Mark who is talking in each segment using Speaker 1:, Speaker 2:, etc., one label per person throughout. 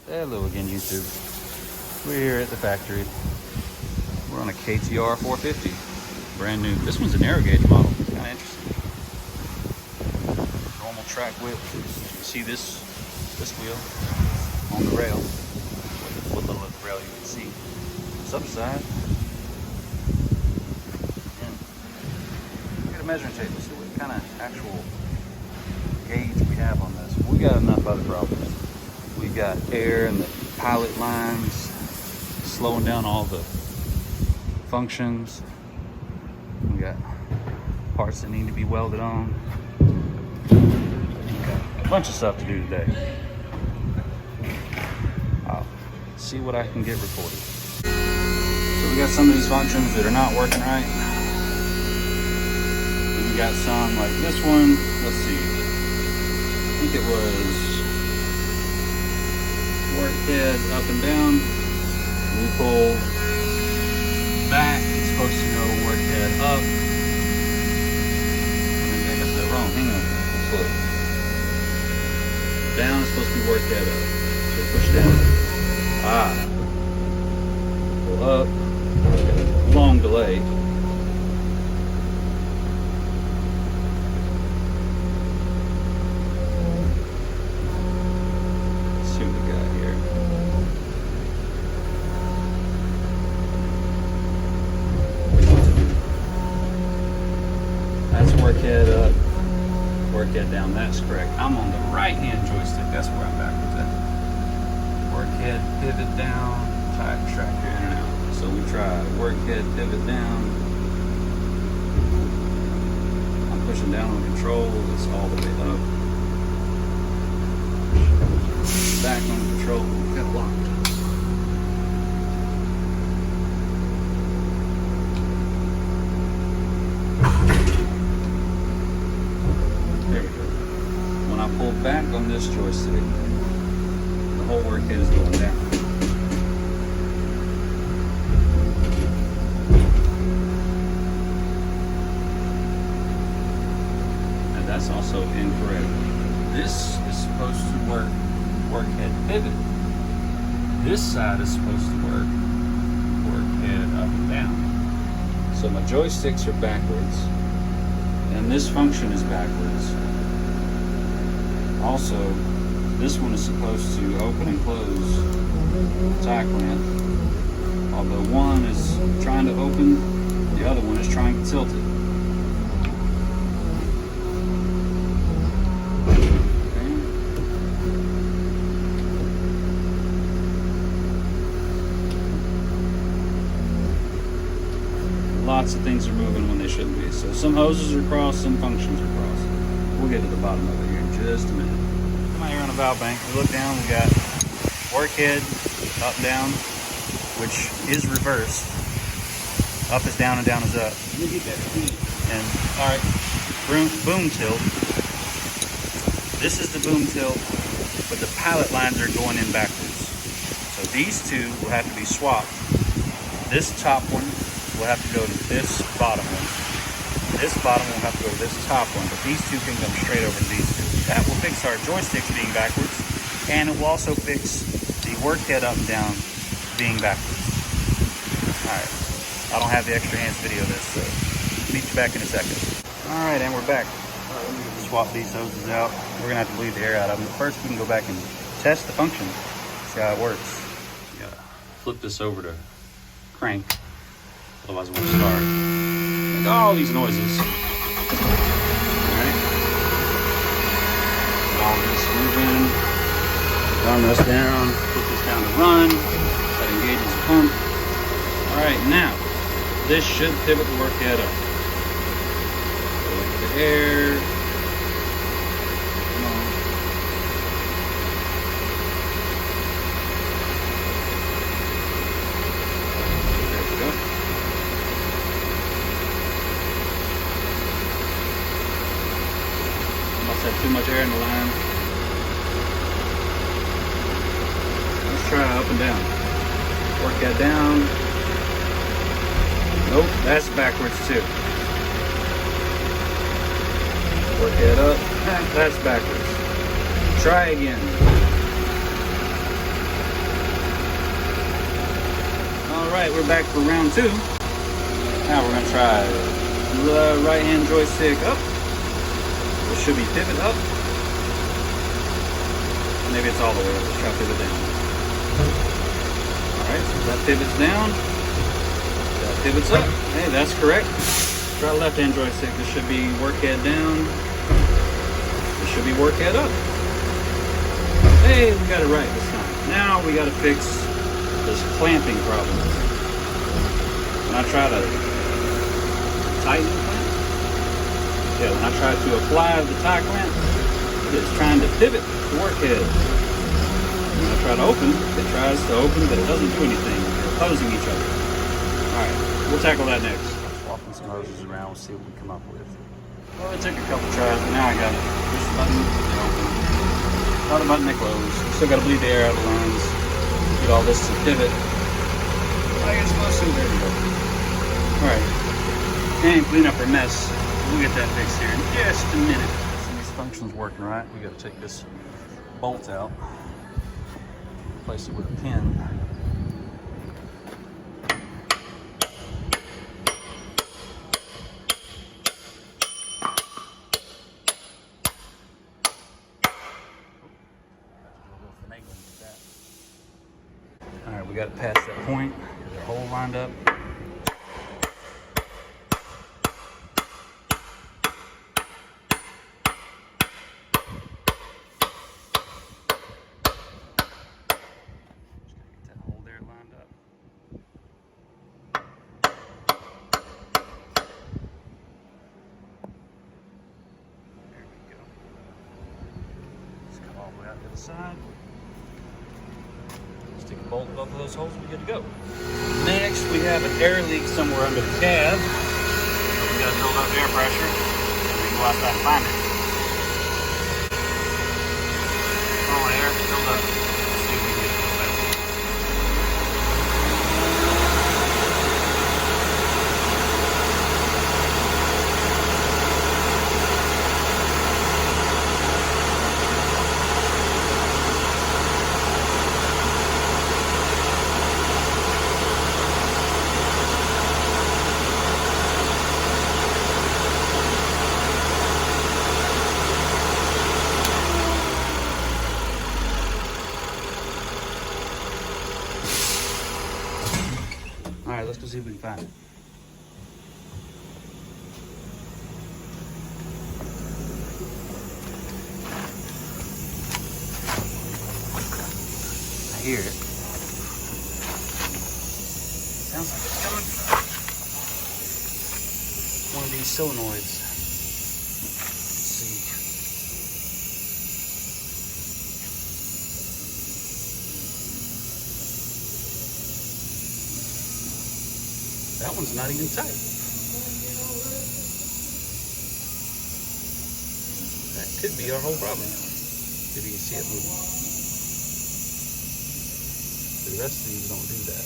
Speaker 1: Hello again, YouTube. We're here at the factory. We're on a KTR 450, brand new. This one's a narrow gauge model. It's kind of interesting. Normal track width. You see this wheel on the rail. What little of the rail you can see. It's upside. And get a measuring tape. Let's see what kind of actual gauge we have on this. We got enough other problems. We got air in the pilot lines, slowing down all the functions. We got parts that need to be welded on. We got a bunch of stuff to do today. I'll see what I can get recorded. So we got some of these functions that are not working right. We got some like this one. Let's see. I think it was work head up and down. We pull back, it's supposed to go work head up. Maybe I got that wrong. Hang on. Let's look. Down is supposed to be work head up. So push down. Pull up. Long delay. Work head up, work head down, that's correct. I'm on the right hand joystick, that's where I'm backwards at. Work head, pivot down, track your in and out. So we try work head, pivot down. I'm pushing down on control, it's all the way up. Back on control, got it locked. Pull back on this joystick, the whole work head is going down. And that's also incorrect. This is supposed to work head pivot. This side is supposed to work head up and down. So my joysticks are backwards, and this function is backwards. Also, this one is supposed to open and close tie clamp. Although one is trying to open, the other one is trying to tilt it. Okay. Lots of things are moving when they shouldn't be. So some hoses are crossed, some functions are crossed. We'll get to the bottom of it here in just a minute. Come out here on the valve bank. We look down, we got work head, up, down, which is reversed. Up is down and down is up. Let me get that. And, alright, boom tilt. This is the boom tilt, but the pilot lines are going in backwards. So these two will have to be swapped. This top one will have to go to this bottom one. This bottom will have to go to this top one, but these two can come straight over to these two. That will fix our joysticks being backwards, and it will also fix the work head up and down being backwards. Alright, I don't have the extra hands video of this, so meet you back in a second. Alright, and we're back. Let me swap these hoses out. We're going to have to bleed the air out of them, but first we can go back and test the function, see how it works. You gotta flip this over to crank, otherwise it won't start. All these noises. Alright. All this moving. Run this down. Put this down to run. That engages the pump. Alright, now this should pivot the work head up. So look at the air. Come on. There we go. Have too much air in the line. Let's try up and down. Work that down. Nope, that's backwards too. Work that up. That's backwards. Try again. Alright, we're back for round 2. Now we're going to try the right hand joystick up. It should be pivot up. Maybe it's all the way up. Let's try pivot down. Alright, so that pivots down. That pivots up. Hey, that's correct. Try left hand joystick. This should be work head down. This should be work head up. Hey, we got it right this time. Now we got to fix this clamping problem. When I try to tighten the clamp, when I try to apply the tie clamp, it's trying to pivot the work head. When I try to open, it tries to open, but it doesn't do anything. They're opposing each other. Alright, we'll tackle that next. Swapping some hoses around, we'll see what we come up with. Well, it took a couple tries, but now I got it. Push the button, they open. Other button, they close. Still got to bleed the air out of the lines. Get all this to pivot. I guess most of it. There we go. Alright. And clean up our mess. We'll get that fixed here in just a minute. So these functions working right. We got to take this bolt out. Replace it with a pin. Alright, we got it past that point. Get our hole lined up. To the side. Stick a bolt in both of those holes, we're good to go. Next, we have an air leak somewhere under the cab. We got to build up air pressure. We can go outside and find it. All the air filled up. Let's see if we can get it filled up. Alright, let's go see if we can find it. I hear it. Sounds like it's coming from one of these solenoids. Let's see. That one's not even tight. That could be our whole problem. If you can see it moving. The rest of these don't do that.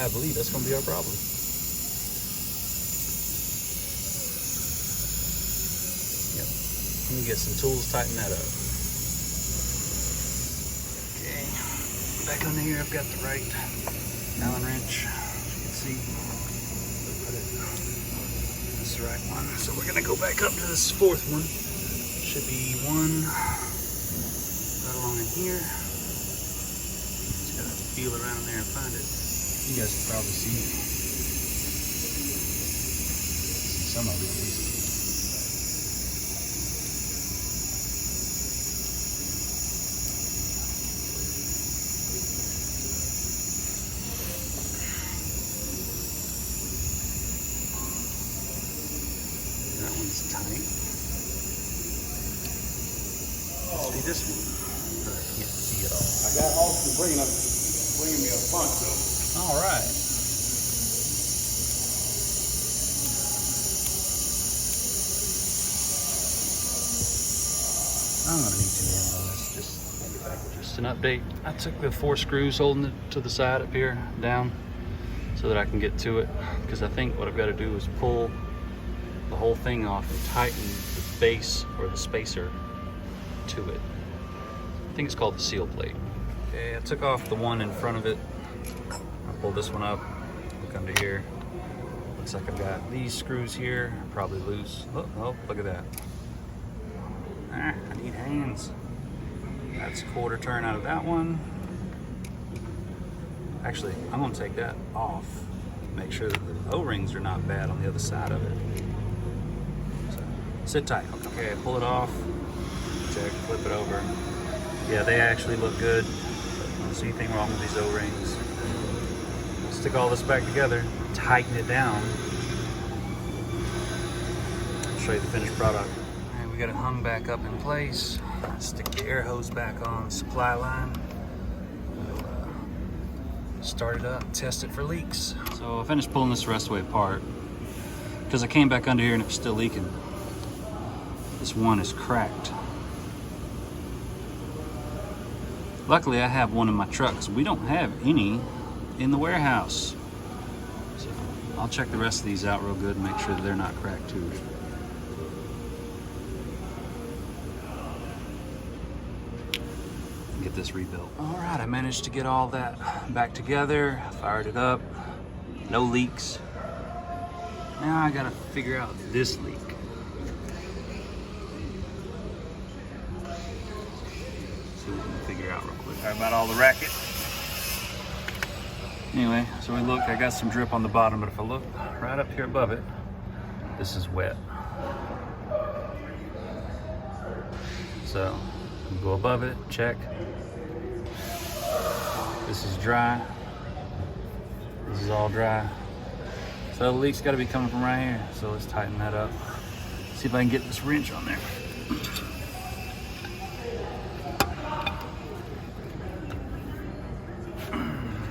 Speaker 1: I believe that's going to be our problem. Yep. Let me get some tools, tighten that up. Okay. Back under here, I've got the right Allen wrench. As you can see, put it. That's the right one. So we're going to go back up to this fourth one. Should be one right along in here. Just got to feel around there and find it. You guys can probably see some of it at least. That one's tight. Must be this one. But I can't see it all.
Speaker 2: I got Austin bringing me a bunch though.
Speaker 1: All right. I'm gonna need two hands on this. Just an update. I took the 4 screws holding it to the side up here down so that I can get to it, because I think what I've got to do is pull the whole thing off and tighten the base or the spacer to it. I think it's called the seal plate. Okay, I took off the one in front of it. I'll pull this one up, look under here. Looks like I've got these screws here, probably loose. Oh, look at that. I need hands. That's a quarter turn out of that one. Actually, I'm gonna take that off. Make sure that the O-rings are not bad on the other side of it. So, sit tight. Okay, pull it off. Check, flip it over. Yeah, they actually look good. I don't see anything wrong with these O-rings. Stick all this back together, tighten it down. I'll show you the finished product. All right, we got it hung back up in place. Stick the air hose back on the supply line. We'll start it up, test it for leaks. So I finished pulling this rest way apart because I came back under here and it was still leaking. This one is cracked. Luckily, I have one in my truck because we don't have any in the warehouse. So I'll check the rest of these out real good and make sure that they're not cracked too. Get this rebuilt. All right, I managed to get all that back together. Fired it up. No leaks. Now I gotta figure out this leak. See what we can figure out real quick. Sorry about all the racket. Anyway, so we look, I got some drip on the bottom, but if I look right up here above it, this is wet. So, go above it, check. This is dry. This is all dry. So the leak's gotta be coming from right here. So let's tighten that up. See if I can get this wrench on there.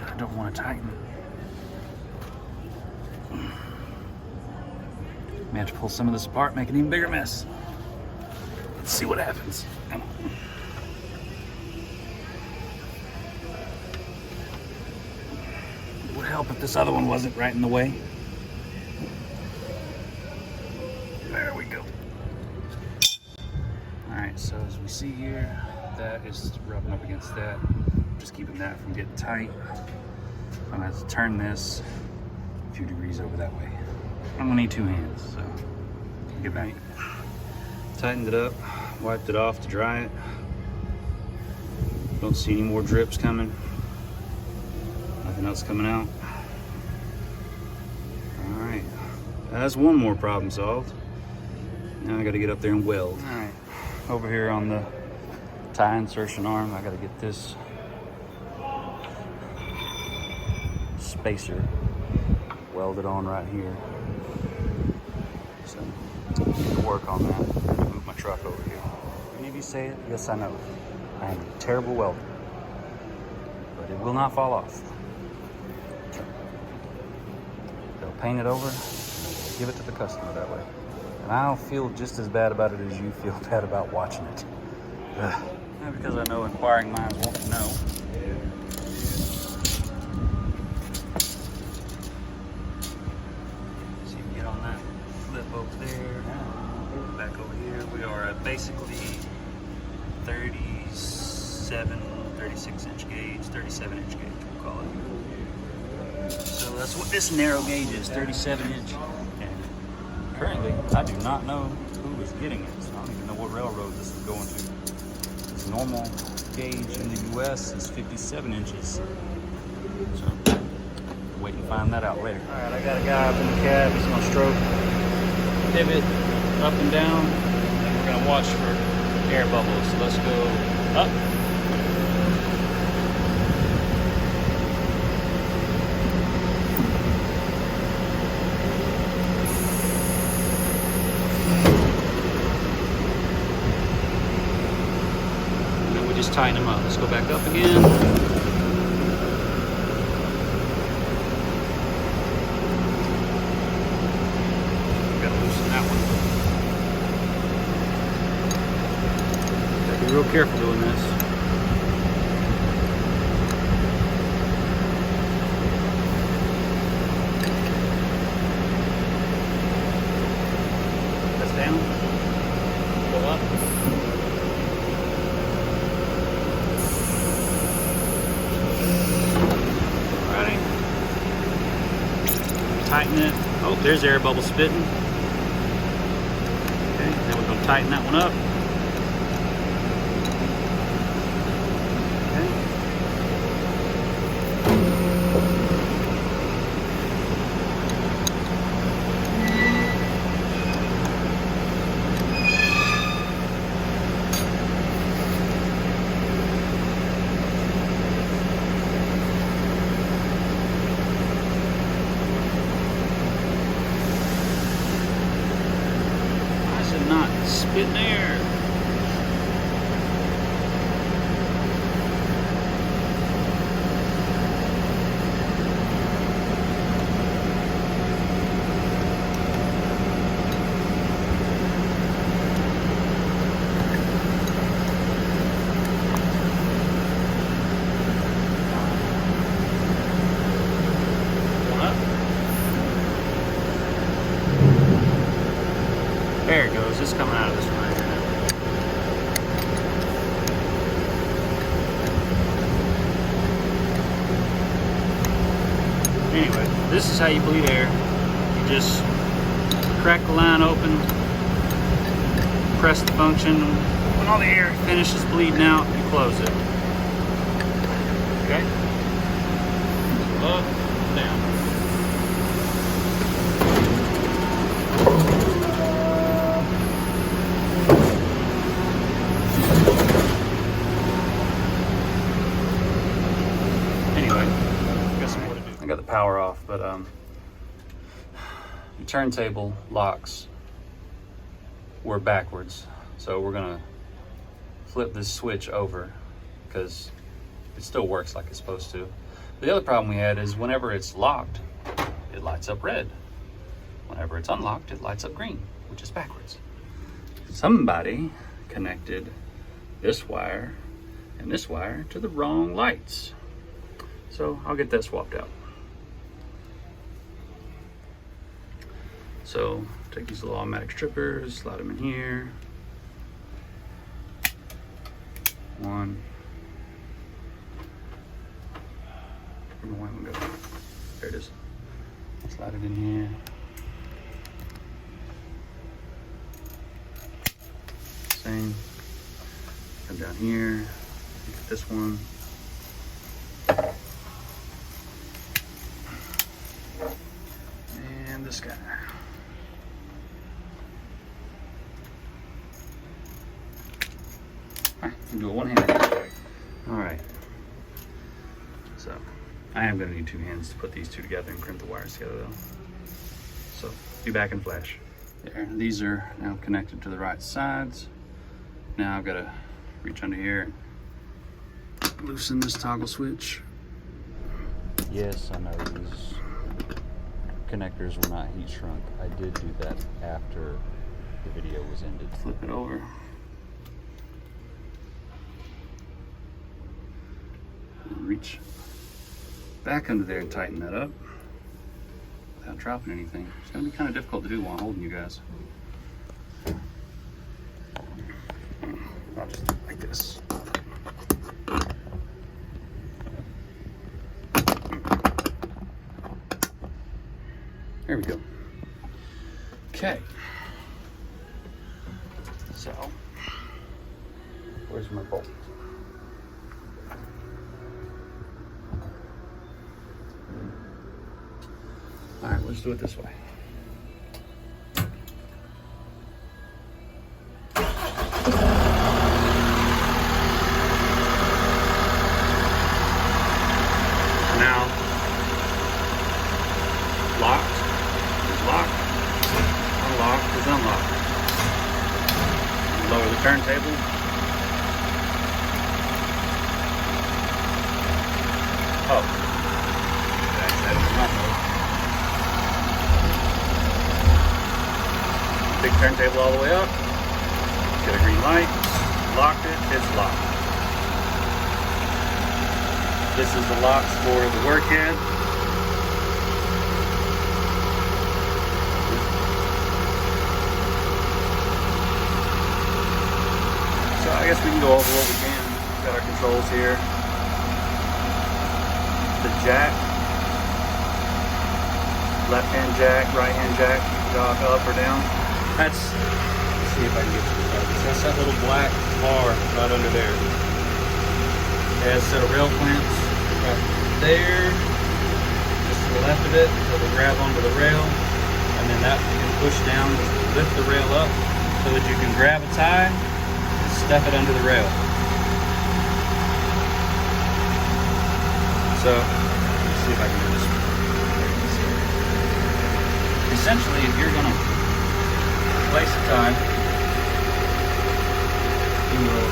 Speaker 1: I don't want to tighten. May have to pull some of this apart, make an even bigger mess. Let's see what happens. Come on. It would help if this other one wasn't right in the way. There we go. Alright, so as we see here, that is rubbing up against that. Just keeping that from getting tight. I'm gonna have to turn this a few degrees over that way. I'm gonna need two hands, so get back. Tightened it up, wiped it off to dry it. Don't see any more drips coming. Nothing else coming out. All right, that's one more problem solved. Now I gotta get up there and weld. All right, over here on the tie insertion arm, I gotta get this spacer welded on right here. So I'll work on that. Move my truck over here. Any of you say it? Yes, I know. I am a terrible welder, but it will not fall off. They'll paint it over, give it to the customer that way. And I'll feel just as bad about it as you feel bad about watching it. Ugh. Because I know inquiring minds won't know. So you can get on that flip over there. Back over here, we are at basically 36 inch gauge, 37 inch gauge, we'll call it. So that's what this narrow gauge is, 37 inch. And currently, I do not know who is getting it, so I don't even know what railroad this is going to. This normal gauge in the US is 57 inches. So, wait and find that out later. All right, I got a guy up in the cab, he's gonna stroke, pivot, up and down, and we're gonna watch for air bubbles. So let's go up. And then we just tighten them up. Let's go back up again. Gotta loosen that one. Be real careful doing this. Press down. Pull up. There's air bubble spitting. Okay, then we're going to tighten that one up. Not spitting air. There it goes, it's coming out of this one right here now. Anyway, this is how you bleed air. You just crack the line open, press the function. When all the air finishes bleeding out, you close it. Okay? Up, down. I got the power off, but the turntable locks were backwards. So we're gonna flip this switch over because it still works like it's supposed to. The other problem we had is whenever it's locked, it lights up red. Whenever it's unlocked, it lights up green, which is backwards. Somebody connected this wire and this wire to the wrong lights. So I'll get that swapped out. So take these little automatic strippers, slide them in here. One. Where'd my white one go? There it is. Slide it in here. Same. Come down here. Get this one. And this guy. Alright, we'll do it one-handed. Alright. So, I am going to need two hands to put these two together and crimp the wires together though. So, be back in flash. There, these are now connected to the right sides. Now I've got to reach under here and loosen this toggle switch.
Speaker 3: Yes, I know these connectors were not heat shrunk. I did do that after the video was ended.
Speaker 1: Flip it over. Reach back under there and tighten that up without dropping anything. It's going to be kind of difficult to do while I'm holding you guys. I'll just do it like this. There we go. Okay. So, where's my bolt? All right, let's do it this way. Now, locked is locked, unlocked is unlocked. Lower the turntable. Oh, that is not mode. Big turntable all the way up. Get a green light. Locked it. It's locked. This is the locks for the workhead. So I guess we can go over what we can. We've got our controls here. The jack left hand jack, right hand jack, jog up or down. Let's see if I can get you to focus. That's that little black bar right under there. It has a set of rail clamps right there, just to the left of it, so it'll grab onto the rail, and then that you can push down to lift the rail up so that you can grab a tie and step it under the rail. So, let's see if I can do this. Essentially, if you're going to place a tie, you will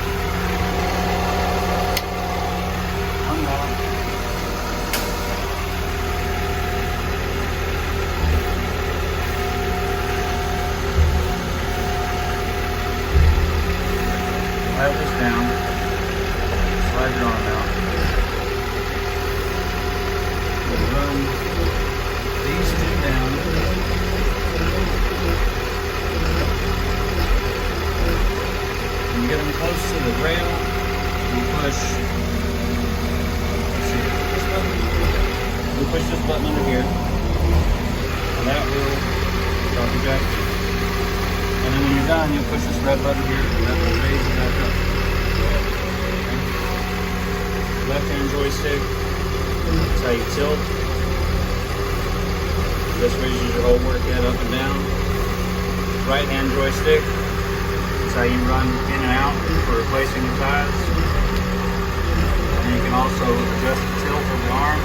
Speaker 1: unlock slide this down, slide your arm out. Run these two down. When you get them close to the rail, you push. Let's see, this button. You push this button under here, and that will start the jack. And then when you're done, you'll push this red button here, and that will raise it back up. Okay. Left-hand joystick. That's how you tilt. This raises your whole work head up and down. Right hand joystick. That's how you run in and out for replacing the ties. And you can also adjust the tilt of the arm.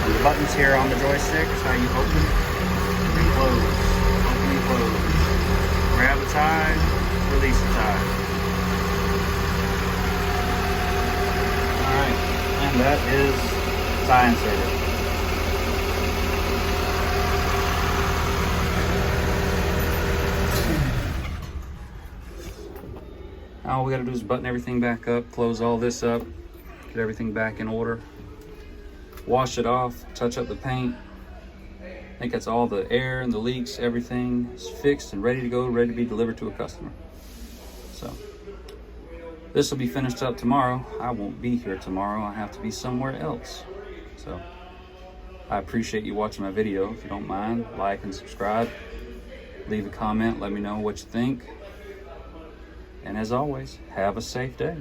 Speaker 1: And the buttons here on the joystick is how you open and close. Open and close. Grab a tie, release a tie. Alright, and that is tie inserted. All we gotta do is button everything back up, close all this up, get everything back in order, wash it off, touch up the paint. I think that's all the air and the leaks, everything is fixed and ready to go, ready to be delivered to a customer. So this will be finished up tomorrow. I won't be here tomorrow. I have to be somewhere else. So I appreciate you watching my video. If you don't mind, like and subscribe. Leave a comment, let me know what you think. And as always, have a safe day.